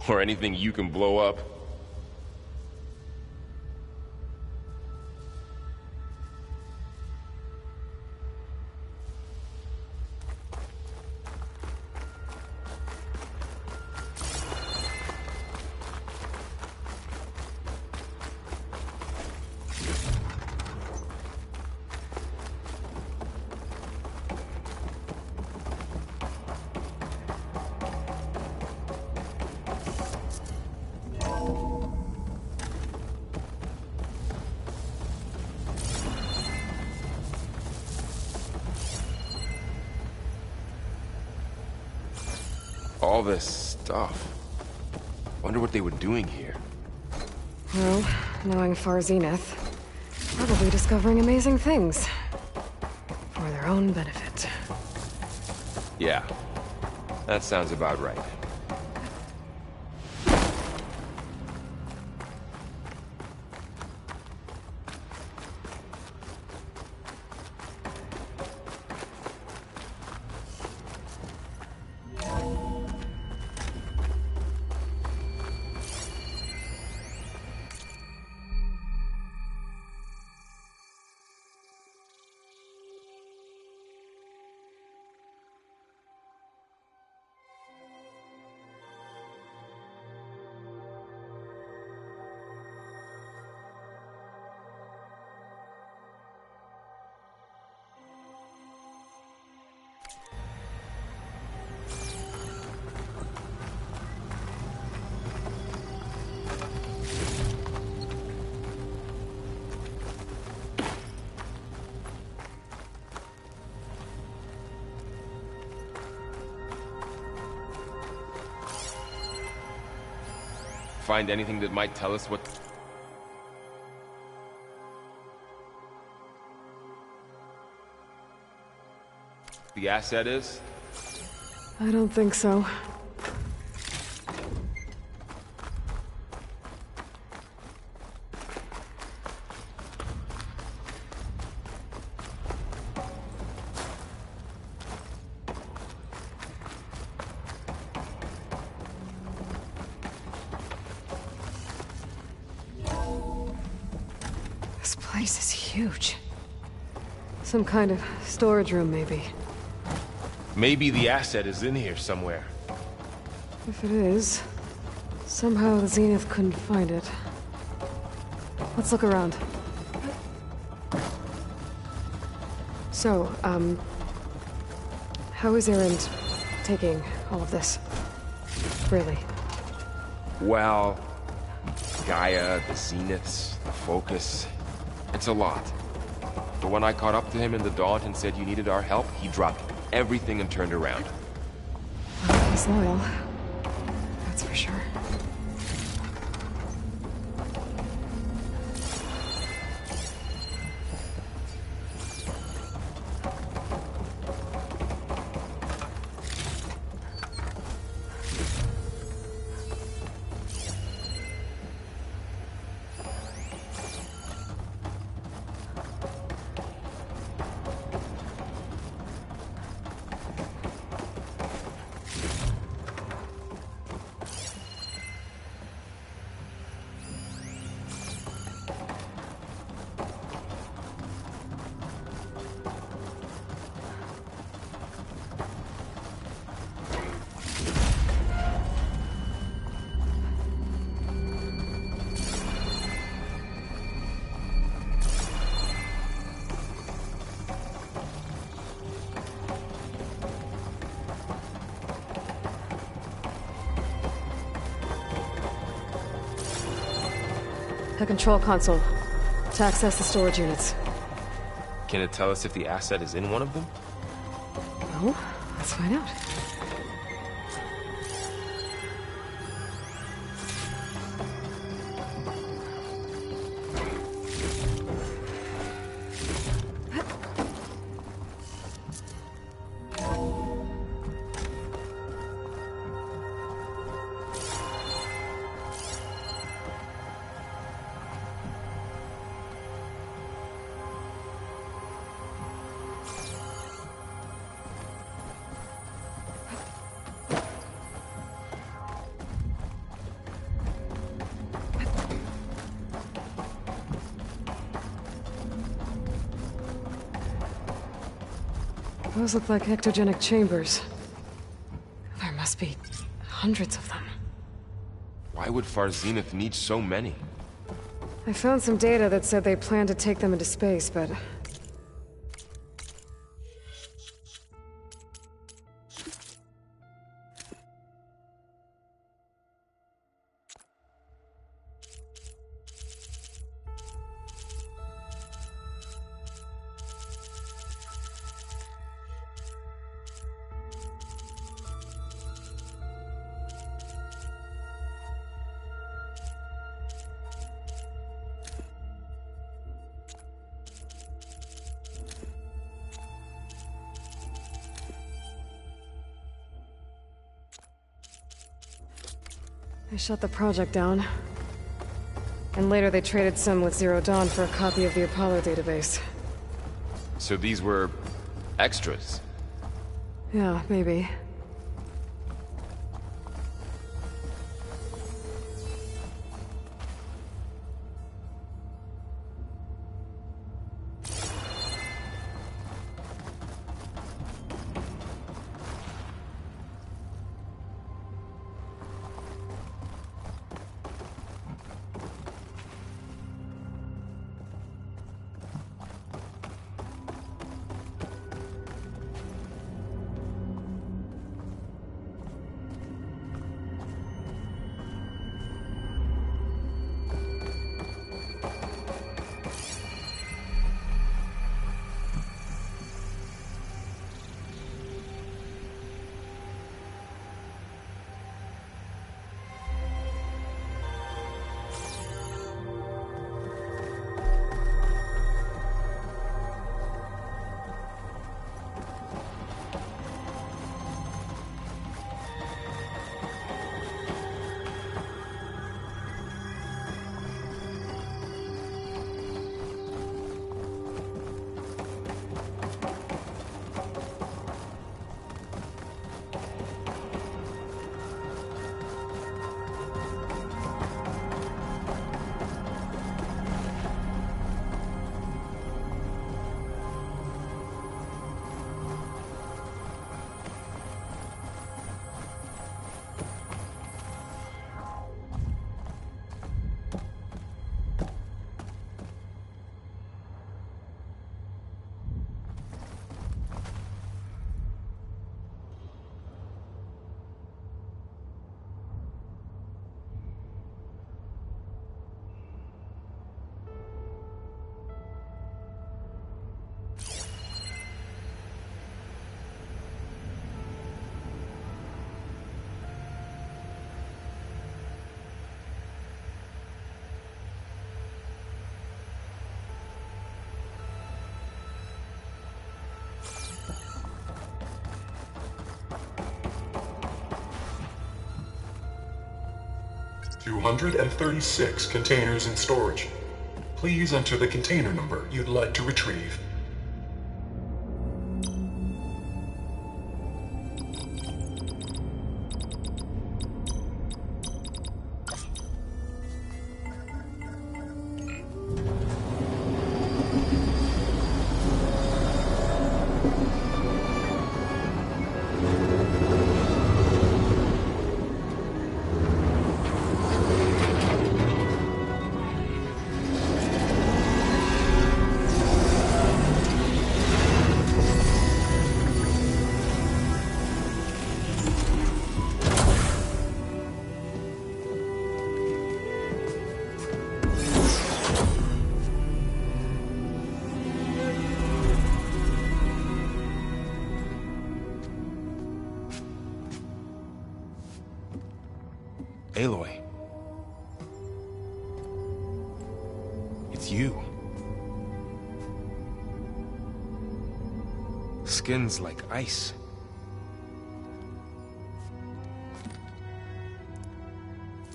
Or anything you can blow up. All this stuff. Wonder what they were doing here. Well, knowing Far Zenith, probably discovering amazing things. For their own benefit. Yeah, that sounds about right. Find anything that might tell us what... the asset is? I don't think so. This place is huge. Some kind of storage room, maybe. Maybe the asset is in here somewhere. If it is, somehow the Zenith couldn't find it. Let's look around. So, how is Erend taking all of this? Really? Well, Gaia, the Zeniths, the Focus. It's a lot. But when I caught up to him in the Daunt and said you needed our help, he dropped everything and turned around. Well, he's loyal. That's for sure. A control console to access the storage units. Can it tell us if the asset is in one of them? Well, let's find out. Those look like ectogenic chambers. There must be hundreds of them. Why would Far Zenith need so many? I found some data that said they plan to take them into space, but... They shut the project down. And later they traded some with Zero Dawn for a copy of the Apollo database. So these were extras? Yeah, maybe. "236 containers in storage. Please enter the container number you'd like to retrieve." Aloy. It's you. Skin's like ice.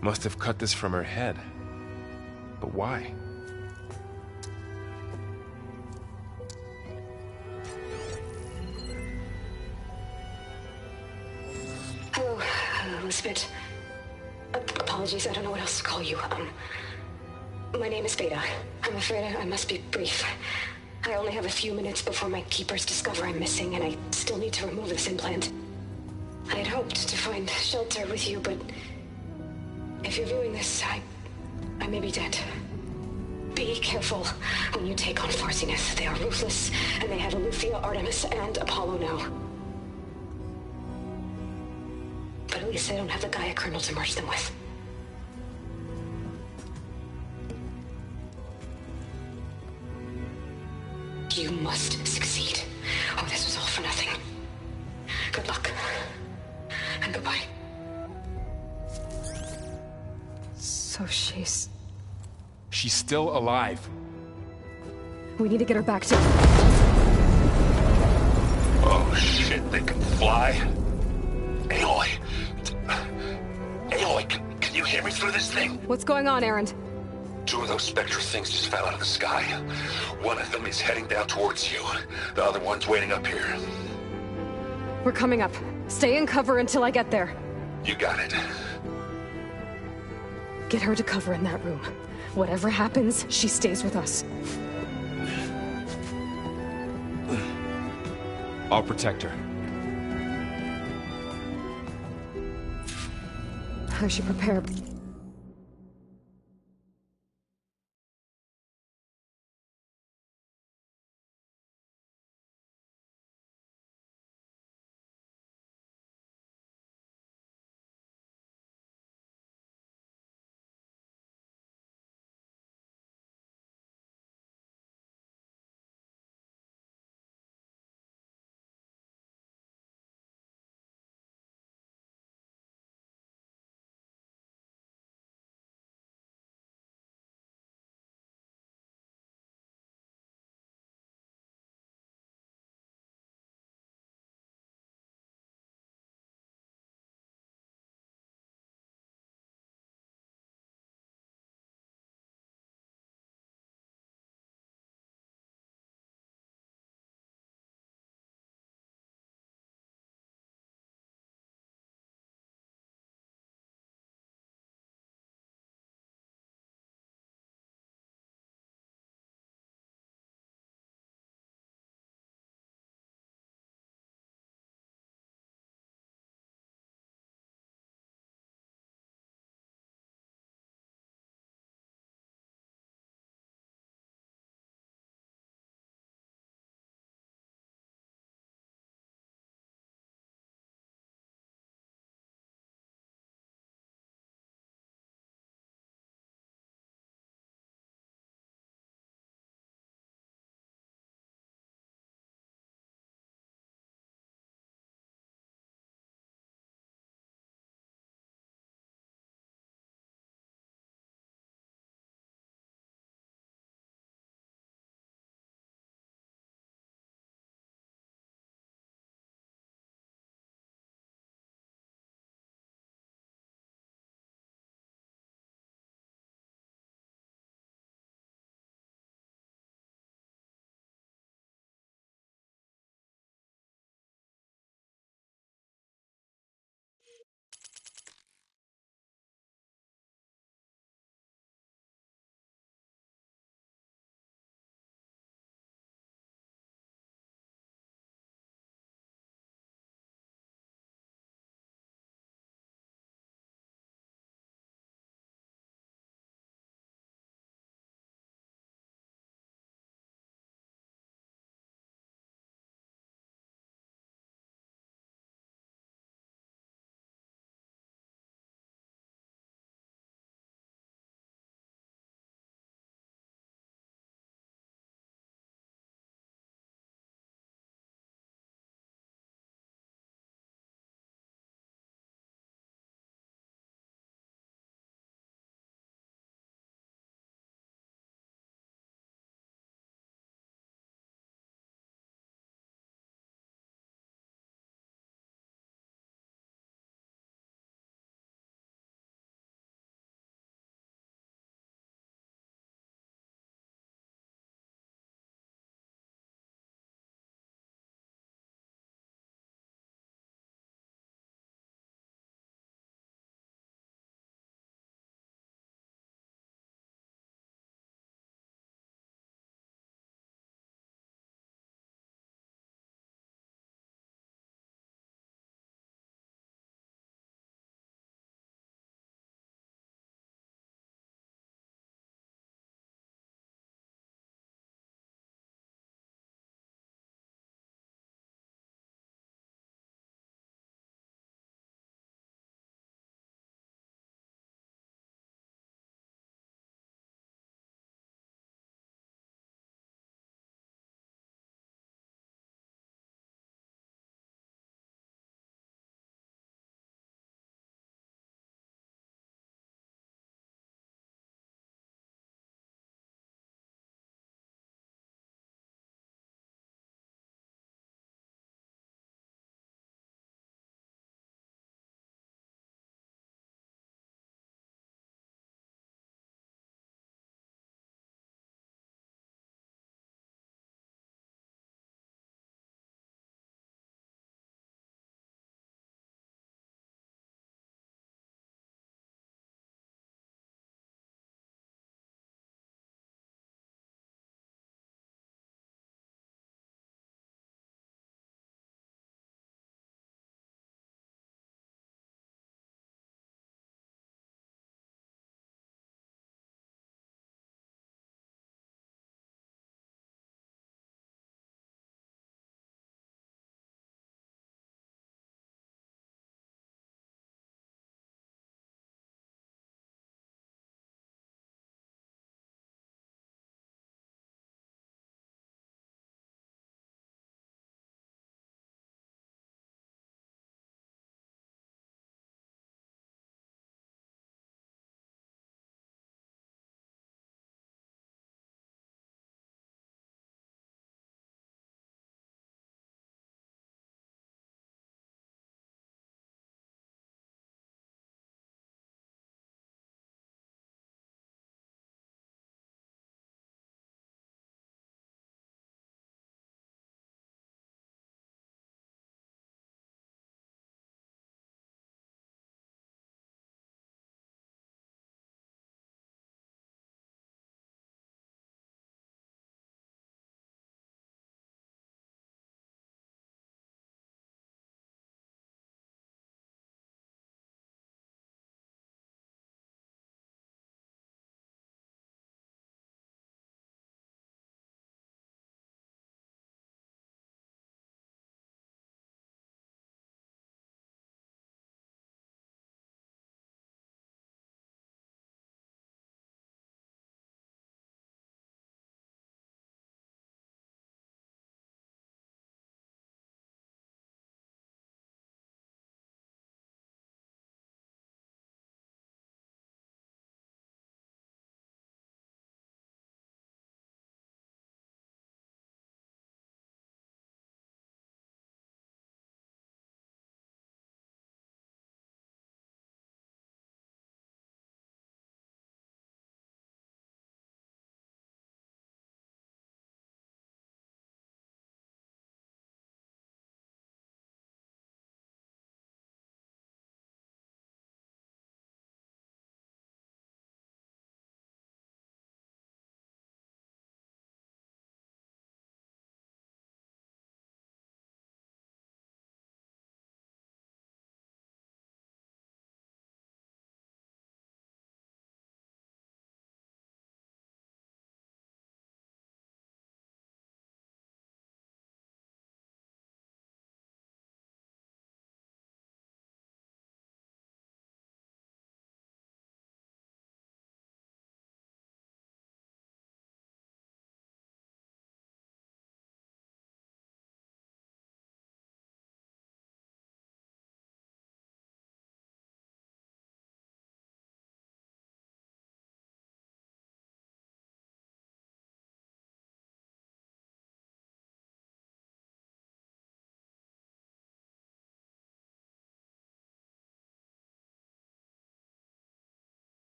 Must have cut this from her head. But why? Hello, Spit. Apologies, I don't know what else to call you. My name is Veda. I'm afraid I must be brief. I only have a few minutes before my keepers discover I'm missing, and I still need to remove this implant. I had hoped to find shelter with you, but if you're viewing this, I may be dead. Be careful when you take on Far Zenith. They are ruthless, and they have Aletheia, Artemis, and Apollo now. But at least they don't have the Gaia kernel to merge them with. You must succeed, or this was all for nothing. Good luck. And goodbye. So she's... She's still alive. We need to get her back to... Oh shit, they can fly? Aloy! Aloy, can you hear me through this thing? What's going on, Erend? 2 of those Spectre things just fell out of the sky. One of them is heading down towards you. The other one's waiting up here. We're coming up. Stay in cover until I get there. You got it. Get her to cover in that room. Whatever happens, she stays with us. I'll protect her. I should prepare...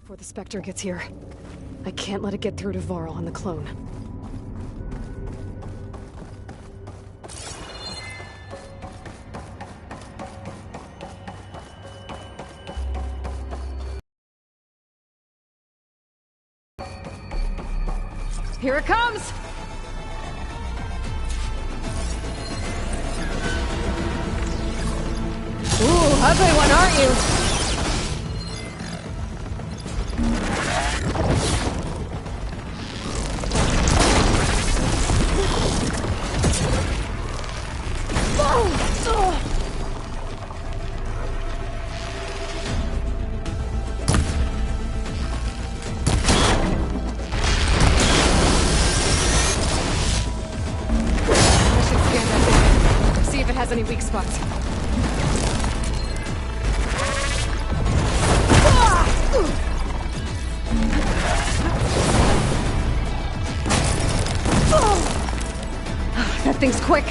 before the Spectre gets here. I can't let it get through to Varl and the clone. Here it comes! Ooh, ugly one, aren't you? Has any weak spots. That thing's quick.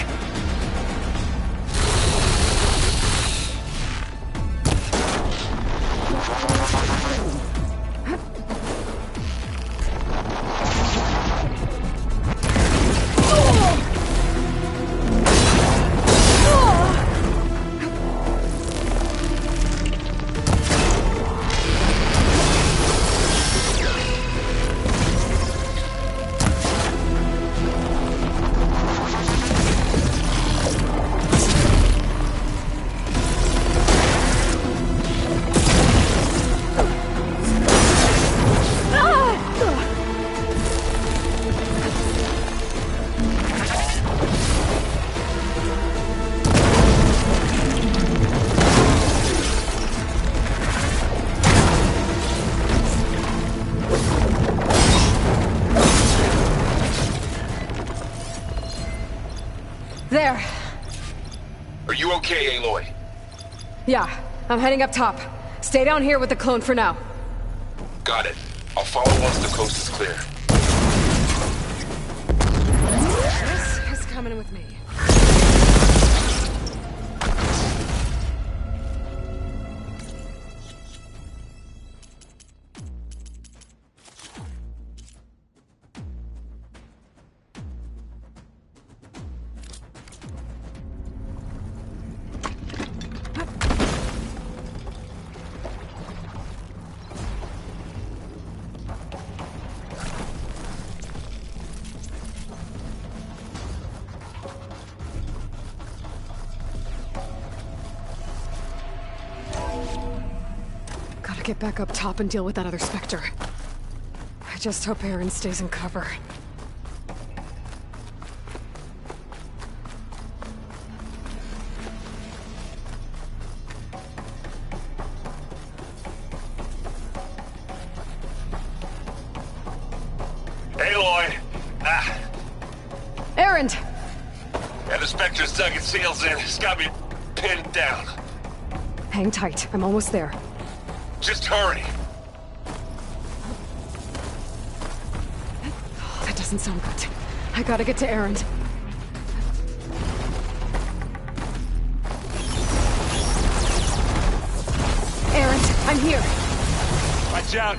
There. Are you okay, Aloy? Yeah, I'm heading up top. Stay down here with the clone for now. Got it. I'll follow once the coast is clear. This is coming with me. Get back up top and deal with that other Spectre. I just hope Erend stays in cover. Aloy! Erend! Yeah, the Spectre's dug its heels in. It's got me pinned down. Hang tight. I'm almost there. Just hurry. That doesn't sound good. I gotta get to Erend. Erend, I'm here. Watch out.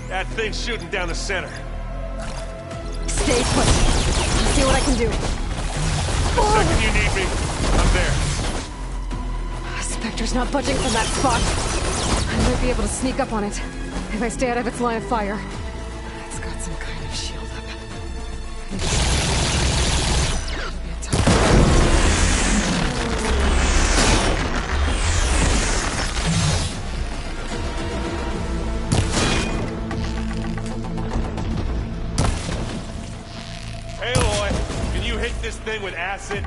That thing's shooting down the center. Stay put. I'll see what I can do. The second you need me, I'm there. Spectre's not budging from that spot. I might be able to sneak up on it, if I stay out of its line of fire. It's got some kind of shield up. Hey, Aloy, can you hit this thing with acid?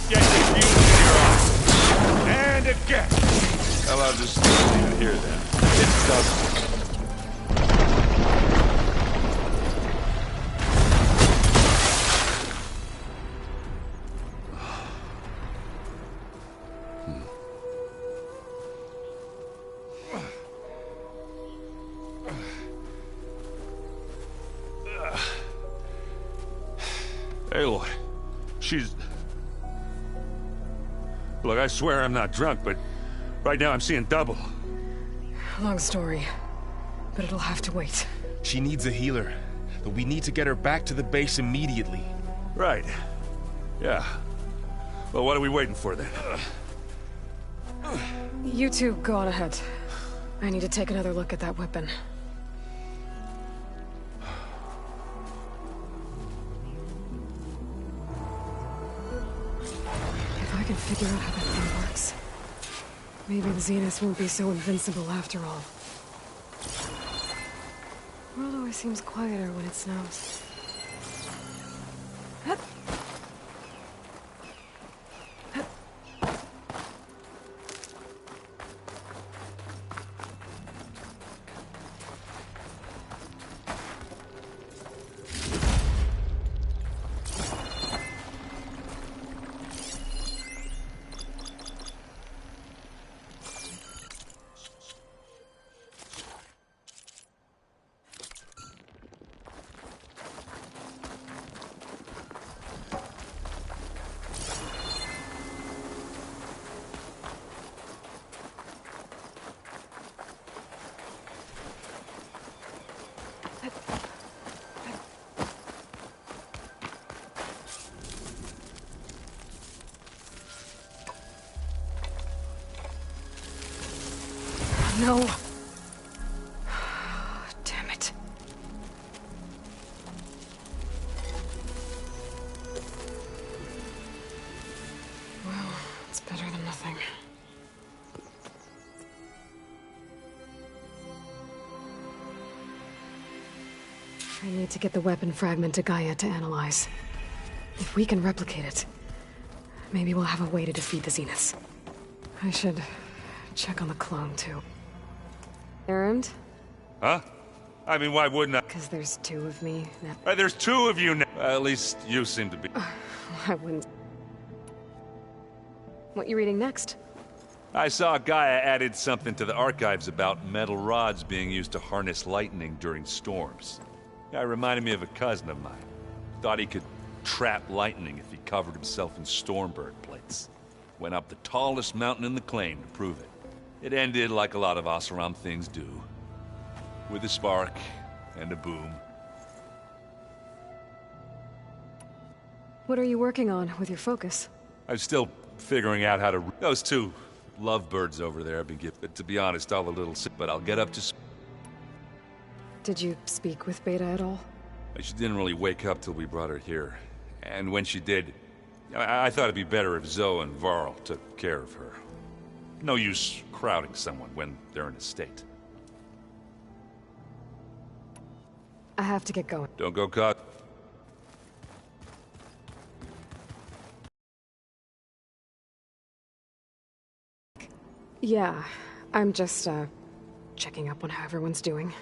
Get the fuse in your eye. And again. Well, I'll just leave it here then. It doesn't. Aloy, she's... Look, I swear I'm not drunk, but right now I'm seeing double. Long story, but it'll have to wait. She needs a healer, but we need to get her back to the base immediately. Right. Yeah. Well, what are we waiting for then? You two go on ahead. I need to take another look at that weapon. If I can figure out how that thing works, maybe the Zenith won't be so invincible after all. The world always seems quieter when it snows. Hup. Hup. No. Damn it. Well, it's better than nothing. I need to get the weapon fragment to Gaia to analyze. If we can replicate it, maybe we'll have a way to defeat the Zeniths. I should check on the clone, too. Errand? Huh? I mean, why wouldn't I? Because there's two of me now. There's two of you now. At least you seem to be. I wouldn't. What you reading next? I saw Gaia added something to the archives about metal rods being used to harness lightning during storms. Guy reminded me of a cousin of mine. Thought he could trap lightning if he covered himself in Stormbird plates. Went up the tallest mountain in the claim to prove it. It ended like a lot of Oseram things do. With a spark and a boom. What are you working on with your focus? I'm still figuring out how to... Those two lovebirds over there have been gifted. To be honest, all a little sick, but I'll get up to... Did you speak with Beta at all? She didn't really wake up till we brought her here. And when she did, I thought it'd be better if Zoe and Varl took care of her. No use crowding someone when they're in a state. I have to get going. Don't go caught. Yeah, I'm just, checking up on how everyone's doing.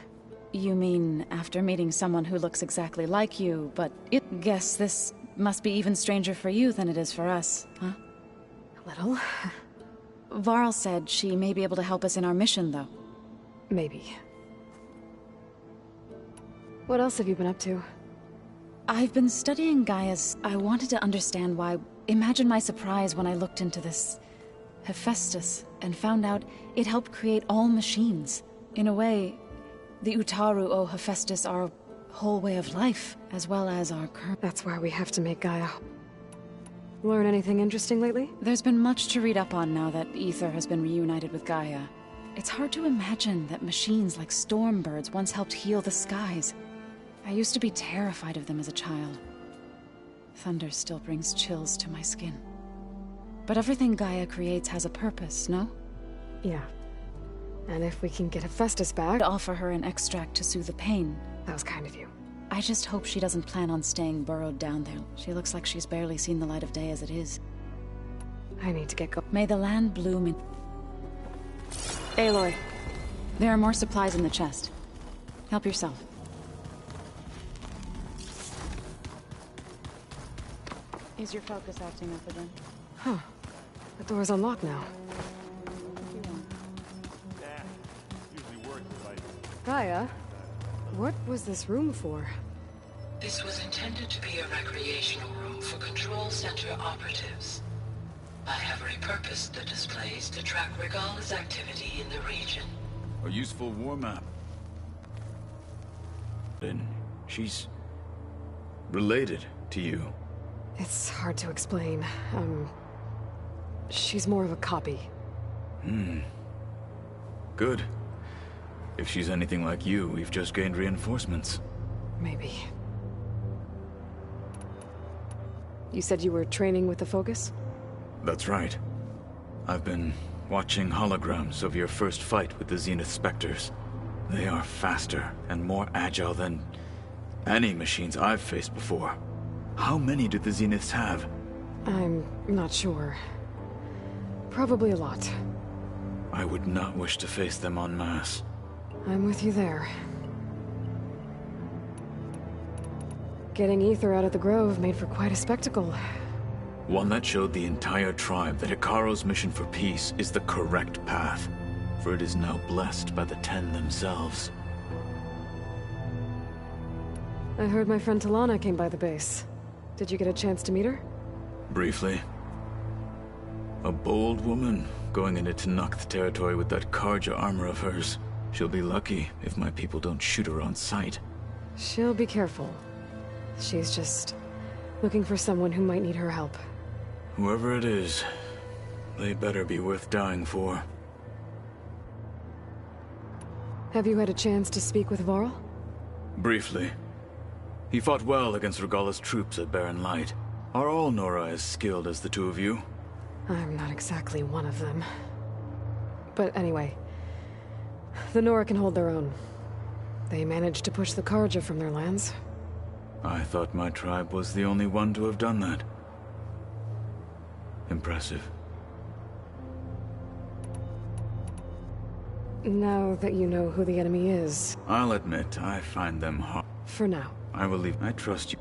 You mean after meeting someone who looks exactly like you, but guess this must be even stranger for you than it is for us, huh? A little. Varl said she may be able to help us in our mission, though. Maybe. What else have you been up to? I've been studying Gaia's... I wanted to understand why... Imagine my surprise when I looked into this Hephaestus and found out it helped create all machines. In a way, the Utaru owe Hephaestus our whole way of life, as well as our current... That's why we have to make Gaia. Learn anything interesting lately? There's been much to read up on now that Aether has been reunited with Gaia. It's hard to imagine that machines like Stormbirds once helped heal the skies. I used to be terrified of them as a child. Thunder still brings chills to my skin. But everything Gaia creates has a purpose, no? Yeah. And if we can get Hephaestus back... I'd offer her an extract to soothe the pain. That was kind of you. I just hope she doesn't plan on staying burrowed down there. She looks like she's barely seen the light of day as it is. I need to get going. May the land bloom in... Aloy, there are more supplies in the chest. Help yourself. Is your focus acting up again? Huh. The door's unlocked now. Gaia, what was this room for? This was intended to be a recreational room for Control Center operatives. I have repurposed the displays to track Regalla's activity in the region. A useful war map. And she's related to you. It's hard to explain. She's more of a copy. Good. If she's anything like you, we've just gained reinforcements. Maybe. You said you were training with the Focus? That's right. I've been watching holograms of your first fight with the Zenith Spectres. They are faster and more agile than any machines I've faced before. How many do the Zeniths have? I'm not sure. Probably a lot. I would not wish to face them en masse. I'm with you there. Getting Ether out of the Grove made for quite a spectacle. One that showed the entire tribe that Hekarro's mission for peace is the correct path, for it is now blessed by the Ten themselves. I heard my friend Talana came by the base. Did you get a chance to meet her? Briefly. A bold woman going into Tenakth territory with that Karja armor of hers. She'll be lucky if my people don't shoot her on sight. She'll be careful. She's just looking for someone who might need her help. Whoever it is, they better be worth dying for. Have you had a chance to speak with Varl? Briefly. He fought well against Regalla's troops at Barren Light. Are all Nora as skilled as the two of you? I'm not exactly one of them. But anyway, the Nora can hold their own. They managed to push the Karja from their lands. I thought my tribe was the only one to have done that. Impressive. Now that you know who the enemy is... I'll admit, I find them hard. For now. I will leave. I trust you.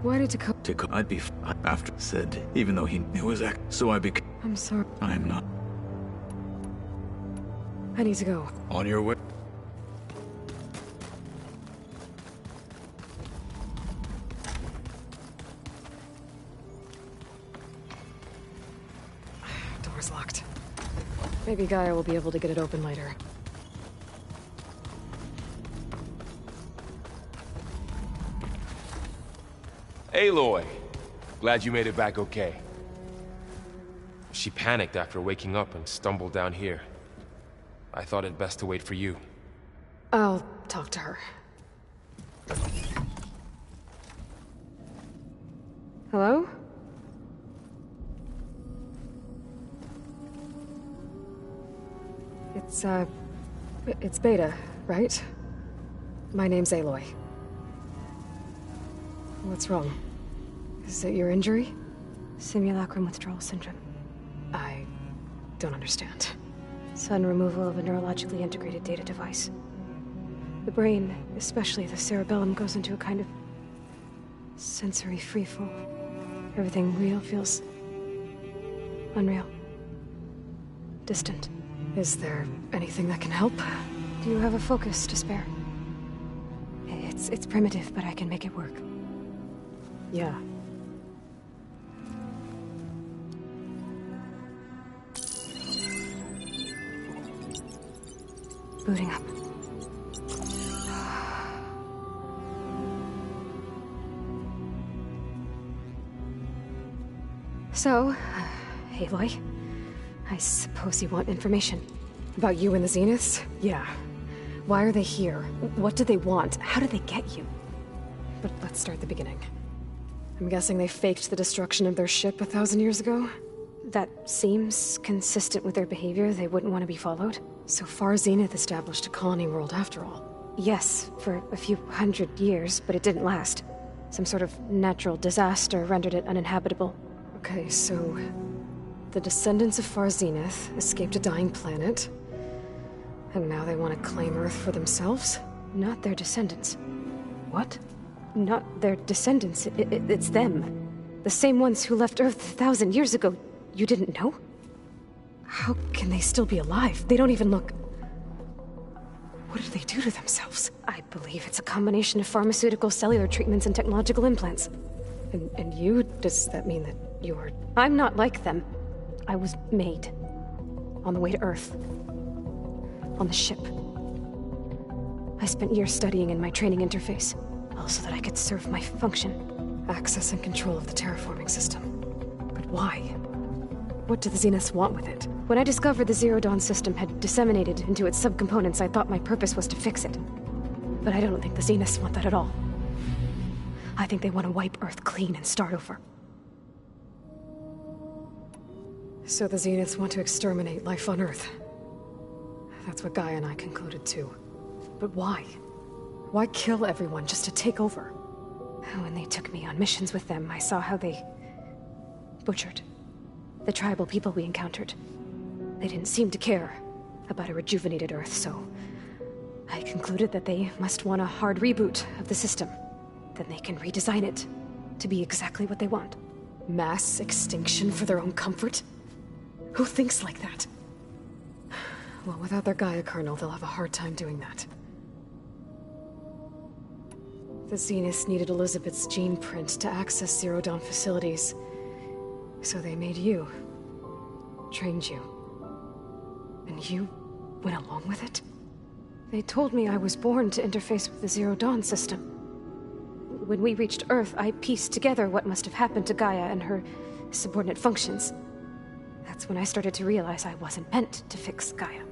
Why did Tako... I'd be after said, even though he knew his act, so I became... I'm sorry. I'm not. I need to go. On your way. Door's locked. Maybe Gaia will be able to get it open later. Aloy! Glad you made it back okay. She panicked after waking up and stumbled down here. I thought it best to wait for you. I'll talk to her. Hello? It's Beta, right? My name's Aloy. What's wrong? Is it your injury? Simulacrum withdrawal syndrome. I don't understand. Sudden removal of a neurologically integrated data device. The brain, especially the cerebellum, goes into a kind of sensory freefall. Everything real feels unreal. Distant. Is there anything that can help? Do you have a focus to spare? It's primitive, but I can make it work. Yeah. Booting up. So, Aloy, I suppose you want information. About you and the Zeniths? Yeah. Why are they here? What do they want? How did they get you? But let's start at the beginning. I'm guessing they faked the destruction of their ship 1,000 years ago? That seems consistent with their behavior. They wouldn't want to be followed. So far, Zenith established a colony world after all. Yes, for a few hundred years, but it didn't last. Some sort of natural disaster rendered it uninhabitable. Okay, so... the descendants of Far Zenith escaped a dying planet, and now they want to claim Earth for themselves? Not their descendants. What? Not their descendants. It's them. The same ones who left Earth 1,000 years ago. You didn't know? How can they still be alive? They don't even look... What did they do to themselves? I believe it's a combination of pharmaceutical, cellular treatments, and technological implants. And you? Does that mean that you're... I'm not like them. I was made. On the way to Earth. On the ship. I spent years studying in my training interface, all so that I could serve my function. Access and control of the terraforming system. But why? What do the Zeniths want with it? When I discovered the Zero Dawn system had disseminated into its subcomponents, I thought my purpose was to fix it. But I don't think the Zeniths want that at all. I think they want to wipe Earth clean and start over. So the Zeniths want to exterminate life on Earth. That's what Gaia and I concluded too. But why? Why kill everyone just to take over? When they took me on missions with them, I saw how they... butchered the tribal people we encountered. They didn't seem to care about a rejuvenated Earth, so... I concluded that they must want a hard reboot of the system. Then they can redesign it to be exactly what they want. Mass extinction for their own comfort? Who thinks like that? Well, without their Gaia kernel, they'll have a hard time doing that. The Zeniths needed Elizabeth's gene print to access Zero Dawn facilities. So they made you. Trained you. And you went along with it? They told me I was born to interface with the Zero Dawn system. When we reached Earth, I pieced together what must have happened to Gaia and her subordinate functions. That's when I started to realize I wasn't meant to fix Gaia.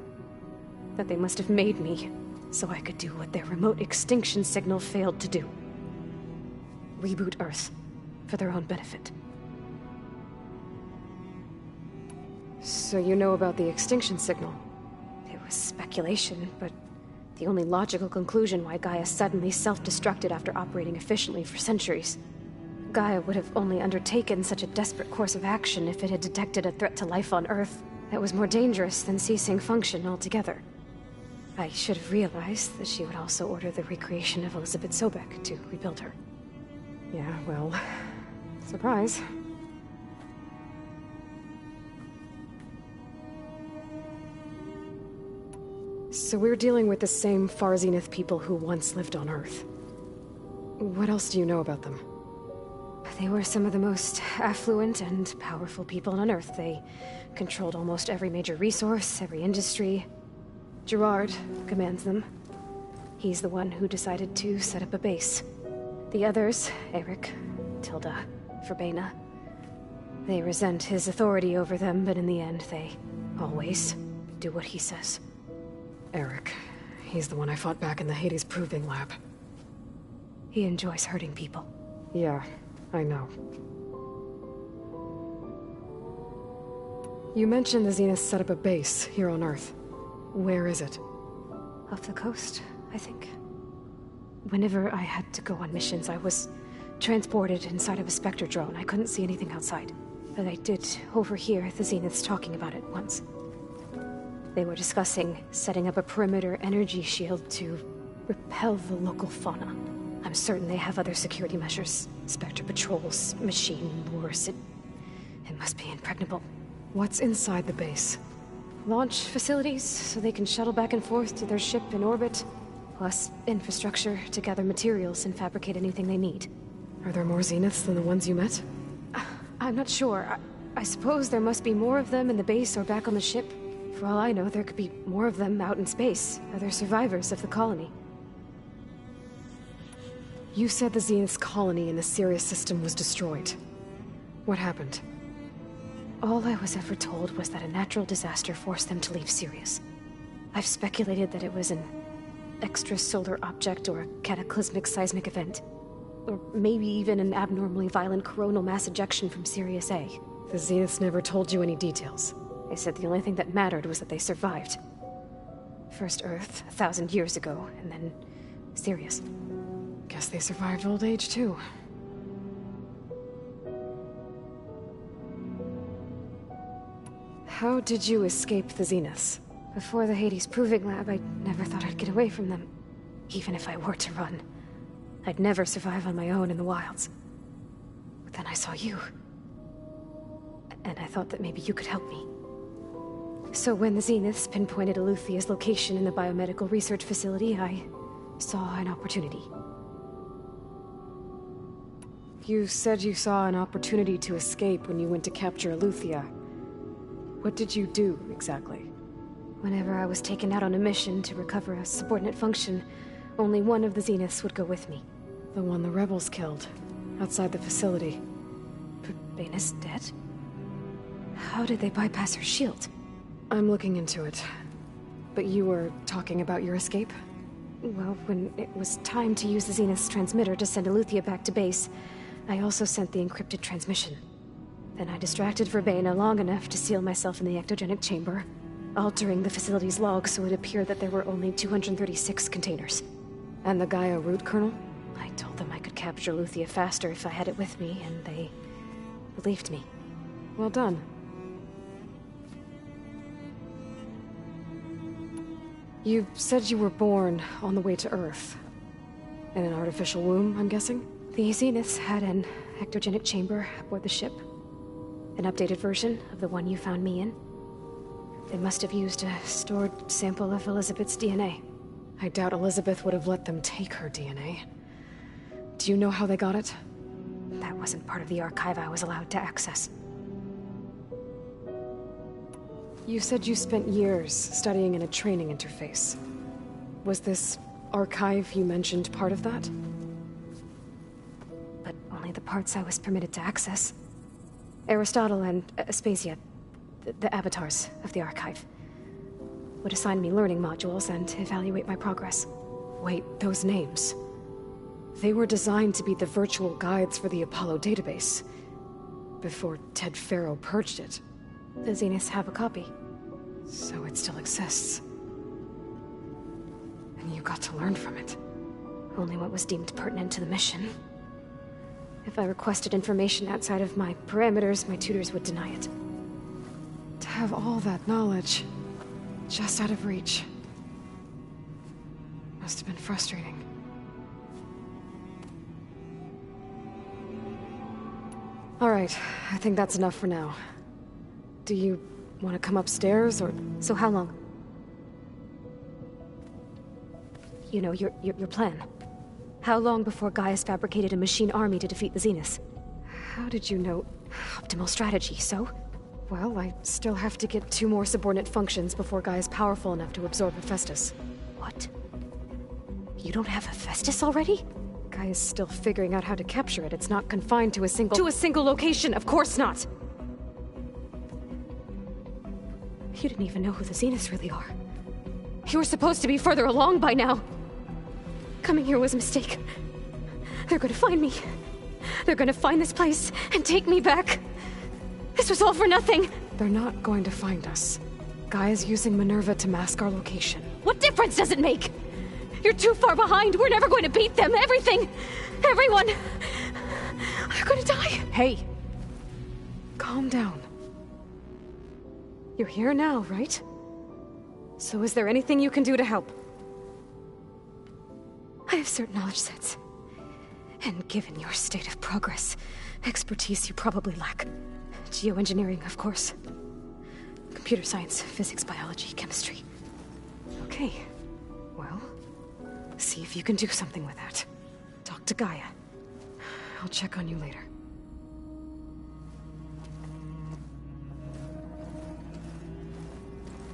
That they must have made me so I could do what their remote extinction signal failed to do. Reboot Earth for their own benefit. So you know about the extinction signal? It was speculation, but the only logical conclusion why Gaia suddenly self-destructed after operating efficiently for centuries. Gaia would have only undertaken such a desperate course of action if it had detected a threat to life on Earth that was more dangerous than ceasing function altogether. I should have realized that she would also order the recreation of Elizabeth Sobek to rebuild her. Yeah, well... surprise. So we're dealing with the same Far Zenith people who once lived on Earth. What else do you know about them? They were some of the most affluent and powerful people on Earth. They controlled almost every major resource, every industry. Gerard commands them. He's the one who decided to set up a base. The others, Eric, Tilda, Verbena, they resent his authority over them, but in the end, they always do what he says. Eric. He's the one I fought back in the Hades Proving Lab. He enjoys hurting people. Yeah, I know. You mentioned the Zeniths set up a base here on Earth. Where is it? Off the coast, I think. Whenever I had to go on missions, I was transported inside of a Spectre drone. I couldn't see anything outside. But I did overhear the Zeniths talking about it once. They were discussing setting up a perimeter energy shield to repel the local fauna. I'm certain they have other security measures. Spectre patrols, machine lures. It must be impregnable. What's inside the base? Launch facilities, so they can shuttle back and forth to their ship in orbit. Plus infrastructure to gather materials and fabricate anything they need. Are there more Zeniths than the ones you met? I'm not sure. I suppose there must be more of them in the base or back on the ship. For all I know, there could be more of them out in space. Other survivors of the colony. You said the Zenith's colony in the Sirius system was destroyed. What happened? All I was ever told was that a natural disaster forced them to leave Sirius. I've speculated that it was an extrasolar object or a cataclysmic seismic event. Or maybe even an abnormally violent coronal mass ejection from Sirius A. The Zeniths never told you any details. They said the only thing that mattered was that they survived. First Earth, 1,000 years ago, and then Sirius. Guess they survived old age, too. How did you escape the Zeniths? Before the Hades Proving Lab, I never thought I'd get away from them. Even if I were to run. I'd never survive on my own in the wilds. But then I saw you. And I thought that maybe you could help me. So when the Zeniths pinpointed Aluthia's location in the biomedical research facility, I saw an opportunity. You said you saw an opportunity to escape when you went to capture Aluthia. What did you do, exactly? Whenever I was taken out on a mission to recover a subordinate function, only one of the Zeniths would go with me. The one the rebels killed, outside the facility. But Baina's dead? How did they bypass her shield? I'm looking into it. But you were talking about your escape? Well, when it was time to use the Zenith's transmitter to send Aluthia back to base, I also sent the encrypted transmission. Then I distracted Verbena long enough to seal myself in the ectogenic chamber, altering the facility's log so it appeared that there were only 236 containers. And the Gaia root kernel? I told them I could capture Aluthia faster if I had it with me, and they believed me. Well done. You said you were born on the way to Earth. In an artificial womb, I'm guessing? The Zeniths had an ectogenic chamber aboard the ship. An updated version of the one you found me in. They must have used a stored sample of Elizabeth's DNA. I doubt Elizabeth would have let them take her DNA. Do you know how they got it? That wasn't part of the archive I was allowed to access. You said you spent years studying in a training interface. Was this archive you mentioned part of that? But only the parts I was permitted to access. Aristotle and Aspasia, the avatars of the archive, would assign me learning modules and evaluate my progress. Wait, those names. They were designed to be the virtual guides for the Apollo database, before Ted Faro purged it. The Zeniths have a copy. So it still exists. And you got to learn from it. Only what was deemed pertinent to the mission. If I requested information outside of my parameters, my tutors would deny it. To have all that knowledge, just out of reach, must have been frustrating. All right, I think that's enough for now. Do you want to come upstairs, or... So how long? You know, your plan. How long before Gaia's fabricated a machine army to defeat the Zeniths? How did you know? Optimal strategy, so? Well, I still have to get 2 more subordinate functions before Gaia's powerful enough to absorb Hephaestus. What? You don't have Hephaestus already? Gaia's still figuring out how to capture it. It's not confined to a single... To a single location! Of course not! You didn't even know who the Zeniths really are. You were supposed to be further along by now! Coming here was a mistake. They're gonna find me. They're gonna find this place and take me back. This was all for nothing! They're not going to find us. Gaia's using Minerva to mask our location. What difference does it make? You're too far behind. We're never going to beat them. Everything. Everyone. They're gonna die. Hey. Calm down. You're here now, right? So is there anything you can do to help? I have certain knowledge sets. And given your state of progress, expertise you probably lack. Geoengineering, of course. Computer science, physics, biology, chemistry. Okay. Well, see if you can do something with that. Talk to Gaia. I'll check on you later.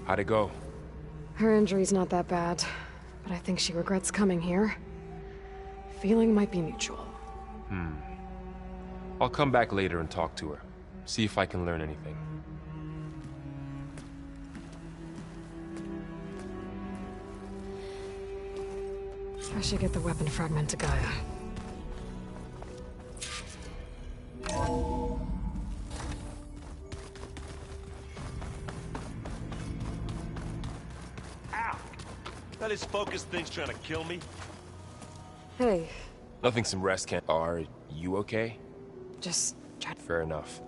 How'd it go? Her injury's not that bad, but I think she regrets coming here. Feeling might be mutual. I'll come back later and talk to her. See if I can learn anything. I should get the weapon fragment to Gaia. That is focus thing's trying to kill me. Hey. Nothing some rest can't... Are you okay? Just try... Fair enough.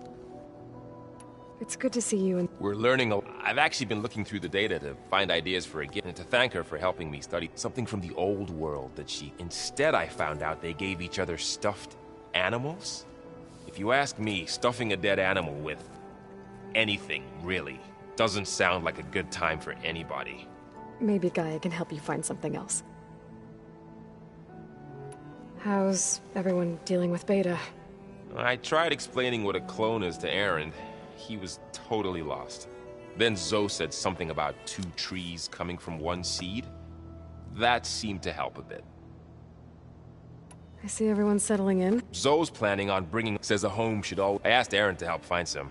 It's good to see you and... We're learning a... I've actually been looking through the data to find ideas for a gift, and to thank her for helping me study something from the old world that she... Instead, I found out they gave each other stuffed animals? If you ask me, stuffing a dead animal with anything, really, Doesn't sound like a good time for anybody. Maybe Gaia can help you find something else. How's everyone dealing with Beta? I tried explaining what a clone is to Aaron. He was totally lost. Then Zoe said something about 2 trees coming from 1 seed. That seemed to help a bit. I see everyone settling in. Zoe's planning on bringing... says a home should all... I asked Aaron to help find some.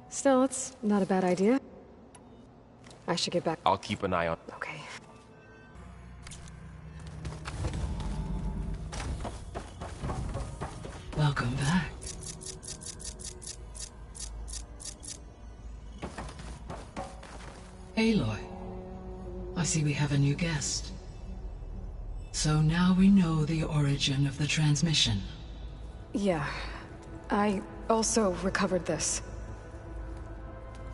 Still, it's not a bad idea. I should get back. I'll keep an eye on... Okay. Welcome back. Aloy, I see we have a new guest. So now we know the origin of the transmission. Yeah. I also recovered this.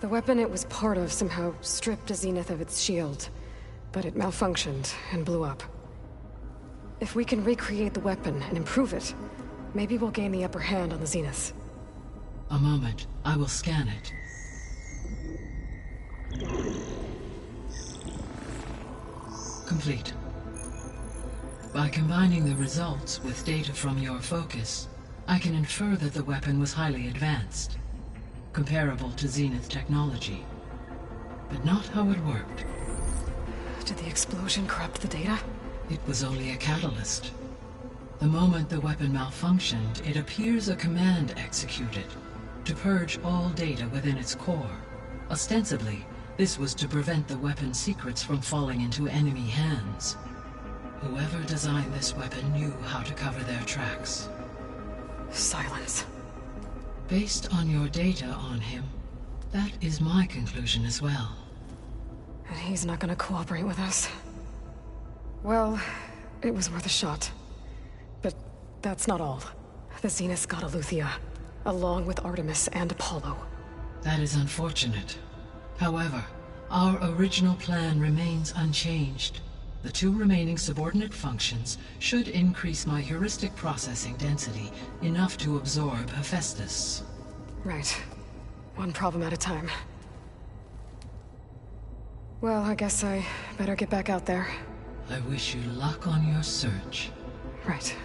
The weapon it was part of somehow stripped Zenith of its shield, but it malfunctioned and blew up. If we can recreate the weapon and improve it, maybe we'll gain the upper hand on the Zeniths. A moment, I will scan it. Complete. By combining the results with data from your focus, I can infer that the weapon was highly advanced, comparable to Zenith technology, but not how it worked. Did the explosion corrupt the data? It was only a catalyst. The moment the weapon malfunctioned, it appears a command executed to purge all data within its core. Ostensibly, this was to prevent the weapon's secrets from falling into enemy hands. Whoever designed this weapon knew how to cover their tracks. Silence. Based on your data on him, that is my conclusion as well. And he's not gonna cooperate with us. Well, it was worth a shot. But that's not all. The Zeniths got Eleuthia, along with Artemis and Apollo. That is unfortunate. However, our original plan remains unchanged. The 2 remaining subordinate functions should increase my heuristic processing density enough to absorb Hephaestus. Right. One problem at a time. Well, I guess I better get back out there. I wish you luck on your search. Right.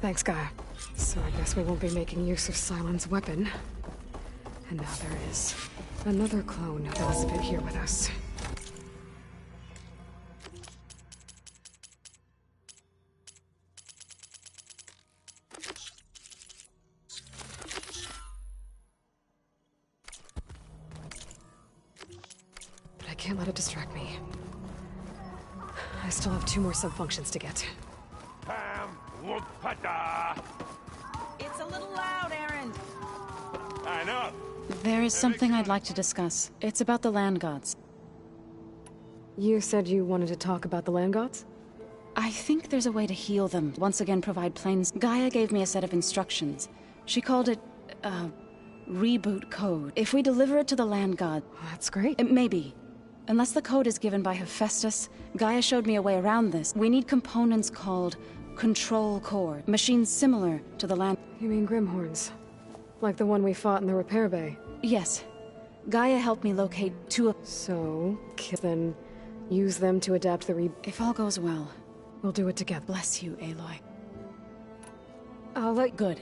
Thanks, Gaia. So I guess we won't be making use of Sylens' weapon. And now there is another clone of Elizabeth here with us. But I can't let it distract me. I still have 2 more sub-functions to get. It's a little loud, Aaron. I know. There is something I'd like to discuss. It's about the land gods. You said you wanted to talk about the land gods? I think there's a way to heal them. Once again, provide planes. Gaia gave me a set of instructions. She called it, reboot code. If we deliver it to the land god... That's great. Maybe. Unless the code is given by Hephaestus, Gaia showed me a way around this. We need components called control core. Machines similar to the land... You mean Grimhorns? Like the one we fought in the repair bay? Yes. Gaia helped me locate 2 of... So, then use them to adapt the If all goes well. We'll do it together. Bless you, Aloy. I'll let... Good.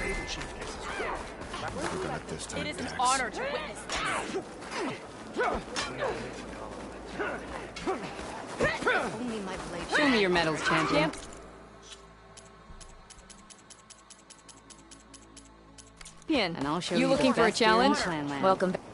It is an honor to witness this. Only my blade. Show me your medals, champion. And I'll show you looking the for a best here in challenge? Clanland. Welcome back.